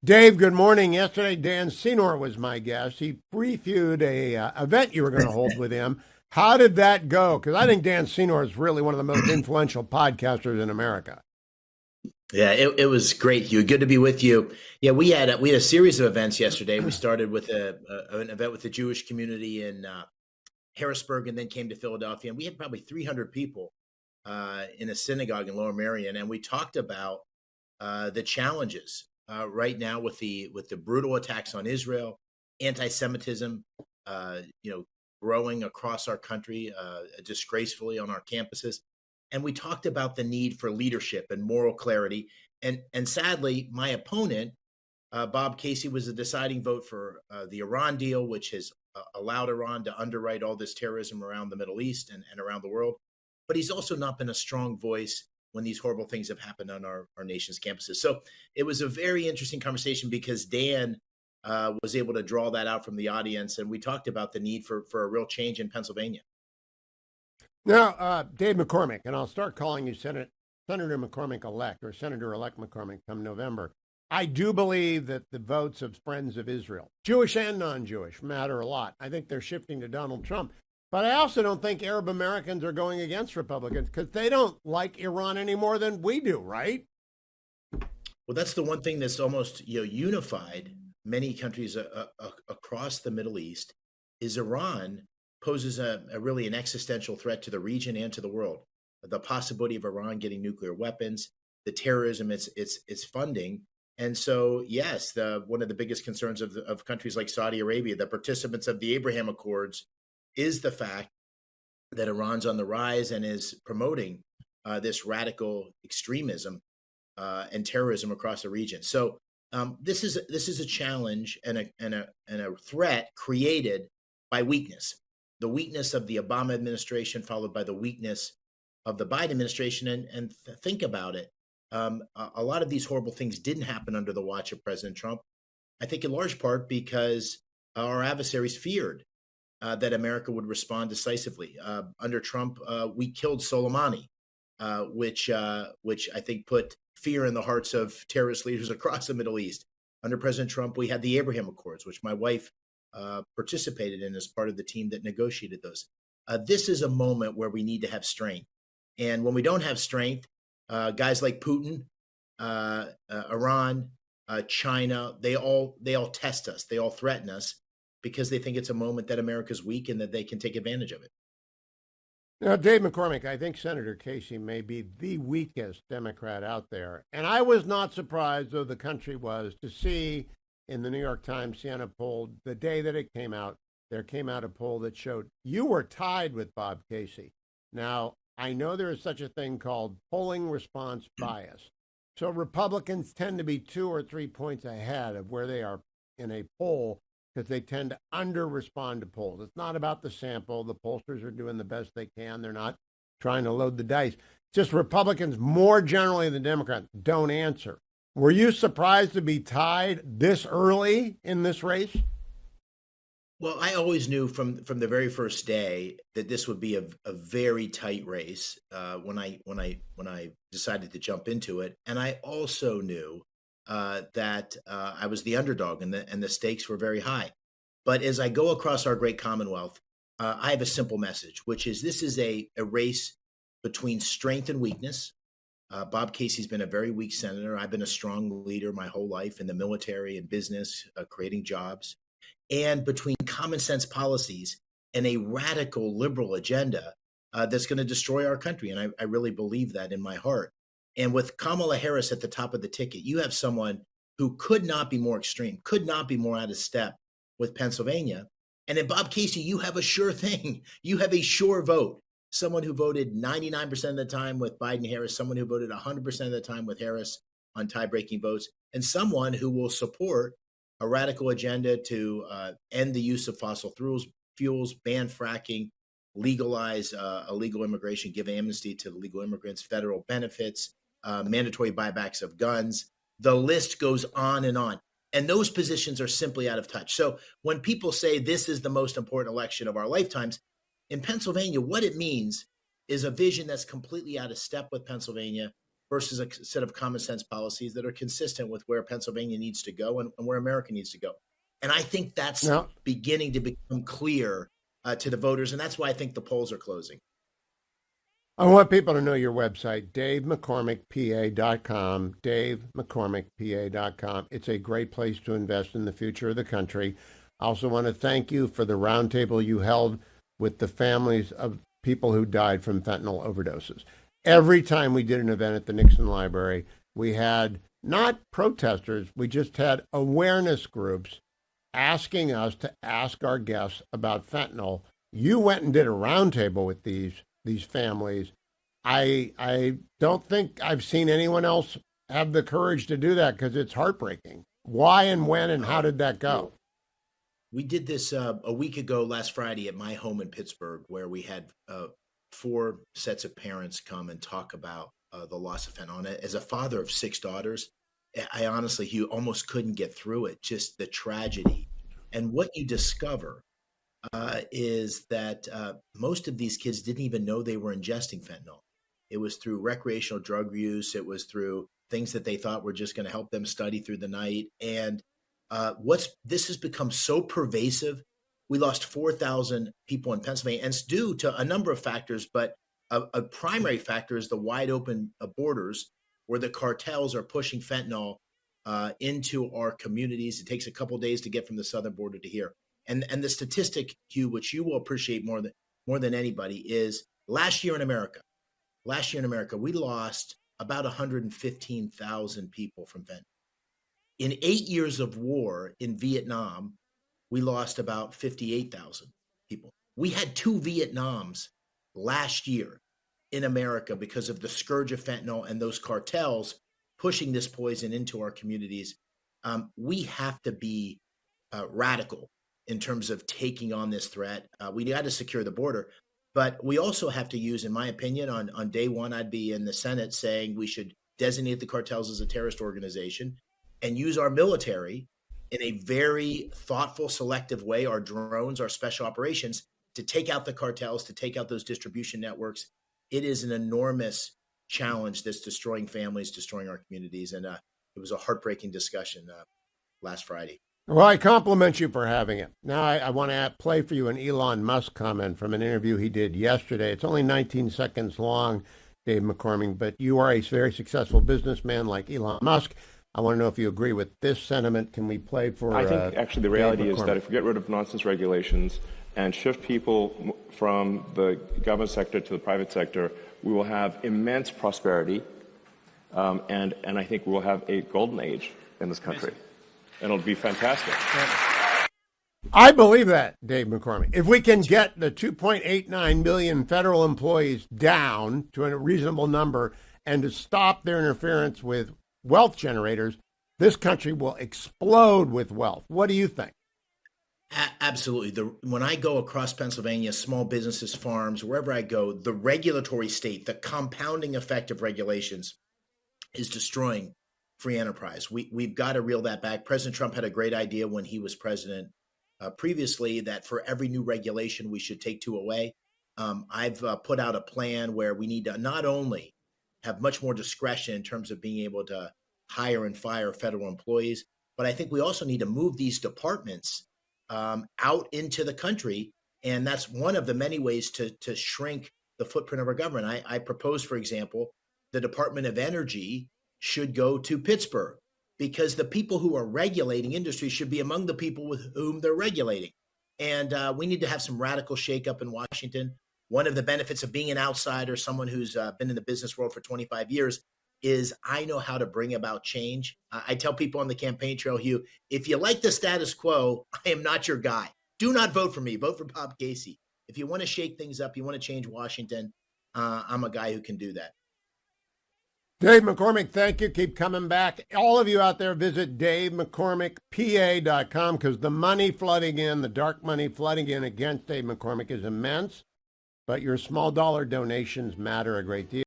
Dave, good morning. Yesterday, Dan Senor was my guest. He previewed a event you were going to hold with him. How did that go? Because I think Dan Senor is really one of the most influential podcasters in America. Yeah, it was great, Hugh. Good to be with you. Yeah, we had a series of events yesterday. We started with an event with the Jewish community in Harrisburg, and then came to Philadelphia, and we had probably 300 people in a synagogue in Lower Merion, and we talked about the challenges right now with the brutal attacks on Israel, anti-Semitism, you know, growing across our country disgracefully on our campuses. And we talked about the need for leadership and moral clarity. And sadly, my opponent, Bob Casey, was the deciding vote for the Iran deal, which has allowed Iran to underwrite all this terrorism around the Middle East and around the world. But he's also not been a strong voice when these horrible things have happened on our nation's campuses. So it was a very interesting conversation because Dan was able to draw that out from the audience. And we talked about the need for a real change in Pennsylvania. Now, Dave McCormick, and I'll start calling you Senator McCormick-elect or Senator-elect McCormick come November. I do believe that the votes of Friends of Israel, Jewish and non-Jewish, matter a lot. I think they're shifting to Donald Trump. But I also don't think Arab Americans are going against Republicans because they don't like Iran any more than we do, right? Well, that's the one thing that's almost unified many countries across the Middle East is Iran poses a really an existential threat to the region and to the world. The possibility of Iran getting nuclear weapons, the terrorism it's funding. And so, yes, one of the biggest concerns of countries like Saudi Arabia, the participants of the Abraham Accords, is the fact that Iran's on the rise and is promoting this radical extremism and terrorism across the region. So this is a challenge and a threat created by weakness. The weakness of the Obama administration, followed by the weakness of the Biden administration. And think about it. A lot of these horrible things didn't happen under the watch of President Trump. I think in large part because our adversaries feared that America would respond decisively. Under Trump, we killed Soleimani, which I think put fear in the hearts of terrorist leaders across the Middle East. Under President Trump, we had the Abraham Accords, which my wife participated in as part of the team that negotiated those. This is a moment where we need to have strength. And when we don't have strength, guys like Putin, Iran, China, they all test us. They all threaten us because they think it's a moment that America's weak and that they can take advantage of it. Now, Dave McCormick, I think Senator Casey may be the weakest Democrat out there. And I was not surprised, though the country was, to see in the New York Times Siena poll, the day that it came out, there came out a poll that showed you were tied with Bob Casey. Now, I know there is such a thing called polling response bias. So Republicans tend to be 2 or 3 points ahead of where they are in a poll because they tend to under-respond to polls. It's not about the sample. The pollsters are doing the best they can. They're not trying to load the dice. Just Republicans, more generally than Democrats, don't answer. Were you surprised to be tied this early in this race? Well, I always knew from the very first day that this would be a very tight race when I decided to jump into it, and I also knew that I was the underdog and the stakes were very high. But as I go across our great Commonwealth, I have a simple message, which is this is a race between strength and weakness. Bob Casey's been a very weak senator. I've been a strong leader my whole life in the military and business, creating jobs. And between common sense policies and a radical liberal agenda that's going to destroy our country. And I really believe that in my heart. And with Kamala Harris at the top of the ticket, you have someone who could not be more extreme, could not be more out of step with Pennsylvania. And in Bob Casey, you have a sure thing. You have a sure vote. Someone who voted 99% of the time with Biden Harris, someone who voted 100% of the time with Harris on tie-breaking votes, and someone who will support a radical agenda to end the use of fossil fuels, ban fracking, legalize illegal immigration, give amnesty to legal immigrants, federal benefits, mandatory buybacks of guns. The list goes on and on. And those positions are simply out of touch. So when people say this is the most important election of our lifetimes, in Pennsylvania, what it means is a vision that's completely out of step with Pennsylvania, versus a set of common sense policies that are consistent with where Pennsylvania needs to go and where America needs to go. And I think that's Now, beginning to become clear to the voters. And that's why I think the polls are closing. I want people to know your website, davemccormickpa.com, davemccormickpa.com. It's a great place to invest in the future of the country. I also want to thank you for the roundtable you held with the families of people who died from fentanyl overdoses. Every time we did an event at the Nixon Library, we had not protesters, we just had awareness groups asking us to ask our guests about fentanyl. You went and did a roundtable with these families. I don't think I've seen anyone else have the courage to do that because it's heartbreaking. Why and when and how did that go? We did this a week ago last Friday at my home in Pittsburgh, where we had 4 sets of parents come and talk about the loss of fentanyl. And as a father of 6 daughters, I honestly, Hugh, almost couldn't get through it, just the tragedy. And what you discover is that most of these kids didn't even know they were ingesting fentanyl. It was through recreational drug use. It was through things that they thought were just going to help them study through the night. And this has become so pervasive. We lost 4,000 people in Pennsylvania, and it's due to a number of factors, but a primary factor is the wide open borders where the cartels are pushing fentanyl into our communities. It takes a couple of days to get from the southern border to here. And the statistic, Hugh, which you will appreciate more than anybody, is last year in America, we lost about 115,000 people from fentanyl. In 8 years of war in Vietnam, we lost about 58,000 people. We had 2 Vietnams last year in America because of the scourge of fentanyl and those cartels pushing this poison into our communities. We have to be radical in terms of taking on this threat. We got to secure the border, but we also have to use, in my opinion, on day one, I'd be in the Senate saying we should designate the cartels as a terrorist organization and use our military in a very thoughtful, selective way, our drones, our special operations, to take out the cartels, to take out those distribution networks. It is an enormous challenge that's destroying families, destroying our communities. And it was a heartbreaking discussion last Friday. Well, I compliment you for having it. Now, I want to play for you an Elon Musk comment from an interview he did yesterday. It's only 19 seconds long, Dave McCormick, but you are a very successful businessman like Elon Musk. I want to know if you agree with this sentiment. Can we play for I think actually the reality is that if we get rid of nonsense regulations and shift people from the government sector to the private sector, we will have immense prosperity, and I think we will have a golden age in this country. And it'll be fantastic. I believe that, Dave McCormick. If we can get the 2.89 million federal employees down to a reasonable number and to stop their interference with wealth generators, this country will explode with wealth. What do you think? Absolutely. When I go across Pennsylvania, small businesses, farms, wherever I go, the regulatory state, the compounding effect of regulations is destroying free enterprise. We've got to reel that back. President Trump had a great idea when he was president previously that for every new regulation, we should take 2 away. I've put out a plan where we need to not only have much more discretion in terms of being able to hire and fire federal employees, but I think we also need to move these departments out into the country. And that's one of the many ways to shrink the footprint of our government. I propose, for example, the Department of Energy should go to Pittsburgh because the people who are regulating industry should be among the people with whom they're regulating. And we need to have some radical shakeup in Washington. One of the benefits of being an outsider, someone who's been in the business world for 25 years, is I know how to bring about change. I tell people on the campaign trail, Hugh, if you like the status quo, I am not your guy. Do not vote for me. Vote for Bob Casey. If you want to shake things up, you want to change Washington, I'm a guy who can do that. Dave McCormick, thank you. Keep coming back. All of you out there, visit davemccormickpa.com because the money flooding in, the dark money flooding in against Dave McCormick is immense, but your small dollar donations matter a great deal.